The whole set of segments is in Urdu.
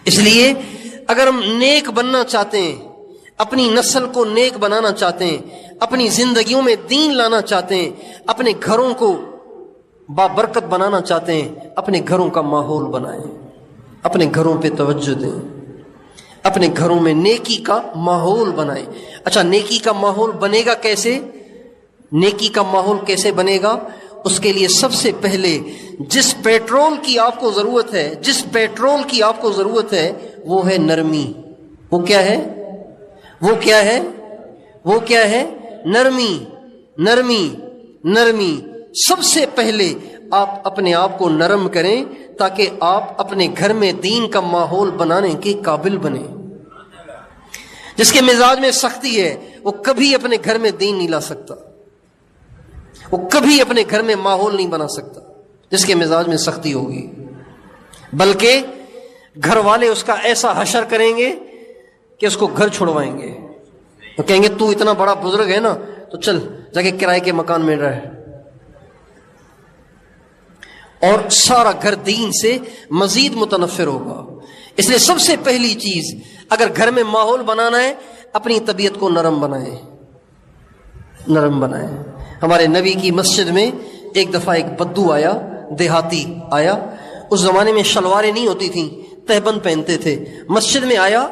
اس لیے اگر ہم نیک بننا چاہتے ہیں، اپنی نسل کو نیک بنانا چاہتے ہیں، اپنی زندگیوں میں دین لانا چاہتے ہیں، اپنے گھروں کو بابرکت بنانا چاہتے ہیں، اپنے گھروں کا ماحول بنائیں، اپنے گھروں پہ توجہ دیں، اپنے گھروں میں نیکی کا ماحول بنائیں۔ اچھا، نیکی کا ماحول بنے گا کیسے؟ نیکی کا ماحول کیسے بنے گا؟ اس کے لیے سب سے پہلے جس پیٹرول کی آپ کو ضرورت ہے، جس پیٹرول کی آپ کو ضرورت ہے وہ ہے نرمی۔ وہ کیا ہے؟ وہ کیا ہے؟ وہ کیا ہے؟ نرمی۔ نرمی نرمی سب سے پہلے آپ اپنے آپ کو نرم کریں تاکہ آپ اپنے گھر میں دین کا ماحول بنانے کے قابل بنیں۔ جس کے مزاج میں سختی ہے وہ کبھی اپنے گھر میں دین نہیں لا سکتا، وہ کبھی اپنے گھر میں ماحول نہیں بنا سکتا جس کے مزاج میں سختی ہوگی، بلکہ گھر والے اس کا ایسا حشر کریں گے کہ اس کو گھر چھڑوائیں گے، وہ کہیں گے تو اتنا بڑا بزرگ ہے نا تو چل جا کے کرائے کے مکان میں رہ، اور سارا گھر دین سے مزید متنفر ہوگا۔ اس لیے سب سے پہلی چیز اگر گھر میں ماحول بنانا ہے، اپنی طبیعت کو نرم بنائیں، نرم بنائیں۔ ہمارے نبی کی مسجد میں ایک دفعہ ایک بدو آیا، دیہاتی آیا، اس زمانے میں شلواریں نہیں ہوتی تھیں، تہبند پہنتے تھے، مسجد میں آیا،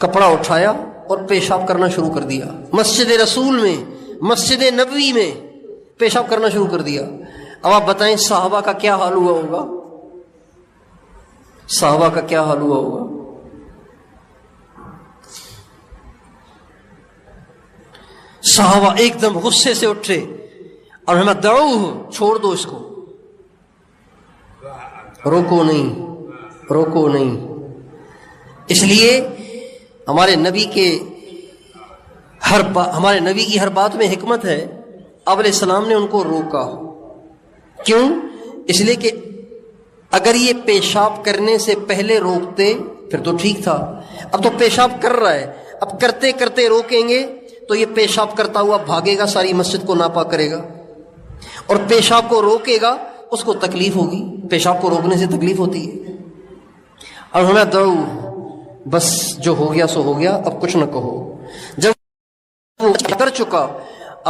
کپڑا اٹھایا اور پیشاب کرنا شروع کر دیا، مسجد رسول میں، مسجد نبوی میں پیشاب کرنا شروع کر دیا۔ اب آپ بتائیں صحابہ کا کیا حال ہوا ہوگا؟ صحابہ کا کیا حال ہوا ہوگا؟ صحابہ ایک دم غصے سے اٹھے اور ہمیں دعوہ، چھوڑ دو اس کو، روکو نہیں، روکو نہیں۔ اس لیے ہمارے نبی کی ہر بات میں حکمت ہے۔ آپ علیہ السلام نے ان کو روکا، کیوں؟ اس لیے کہ اگر یہ پیشاب کرنے سے پہلے روکتے پھر تو ٹھیک تھا، اب تو پیشاب کر رہا ہے، اب کرتے کرتے روکیں گے تو یہ پیشاب کرتا ہوا بھاگے گا، ساری مسجد کو ناپاک کرے گا، اور پیشاب کو روکے گا اس کو تکلیف ہوگی، پیشاب کو روکنے سے تکلیف ہوتی ہے۔ اور ہمیں دعو، بس جو ہو گیا سو ہو گیا، اب کچھ نہ کہو۔ جب وہ کر چکا،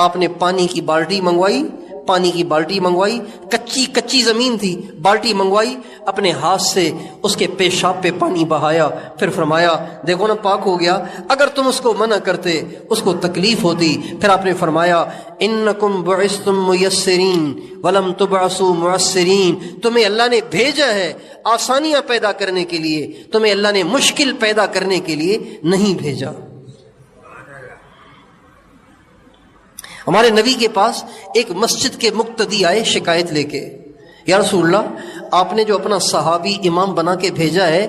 آپ نے پانی کی بالٹی منگوائی، پانی کی بالٹی منگوائی، کچی زمین تھی، بالٹی منگوائی، اپنے ہاتھ سے اس کے پیشاب پہ پانی بہایا، پھر فرمایا دیکھو نا پاک ہو گیا۔ اگر تم اس کو منع کرتے اس کو تکلیف ہوتی۔ پھر آپ نے فرمایا انکم بعثتم میسرین ولم تبعثوا معسرین، تمہیں اللہ نے بھیجا ہے آسانیاں پیدا کرنے کے لیے، تمہیں اللہ نے مشکل پیدا کرنے کے لیے نہیں بھیجا۔ ہمارے نبی کے پاس ایک مسجد کے مقتدی آئے شکایت لے کے، یا رسول اللہ آپ نے جو اپنا صحابی امام بنا کے بھیجا ہے،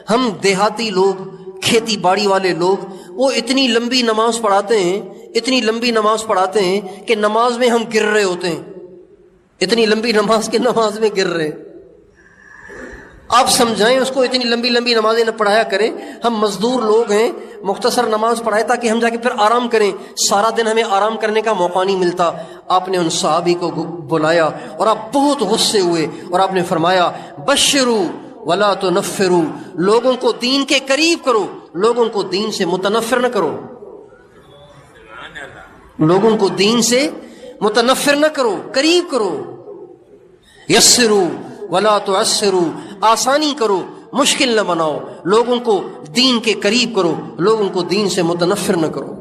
ہم دیہاتی لوگ، کھیتی باڑی والے لوگ، وہ اتنی لمبی نماز پڑھاتے ہیں، اتنی لمبی نماز پڑھاتے ہیں کہ نماز میں ہم گر رہے ہوتے ہیں، اتنی لمبی نماز کے نماز میں گر رہے۔ آپ سمجھائیں اس کو، اتنی لمبی لمبی نمازیں نہ پڑھایا کریں، ہم مزدور لوگ ہیں، مختصر نماز پڑھائے تاکہ ہم جا کے پھر آرام کریں، سارا دن ہمیں آرام کرنے کا موقع نہیں ملتا۔ آپ نے ان صحابی کو بلایا اور آپ بہت غصے ہوئے اور آپ نے فرمایا بشروا ولا تنفروا، لوگوں کو دین کے قریب کرو، لوگوں کو دین سے متنفر نہ کرو، لوگوں کو دین سے متنفر نہ کرو، قریب کرو۔ یسروا ولا تعسروا، آسانی کرو، مشکل نہ بناؤ، لوگوں کو دین کے قریب کرو، لوگوں کو دین سے متنفر نہ کرو۔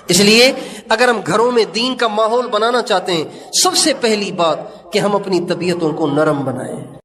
اس لیے اگر ہم گھروں میں دین کا ماحول بنانا چاہتے ہیں، سب سے پہلی بات کہ ہم اپنی طبیعتوں کو نرم بنائیں۔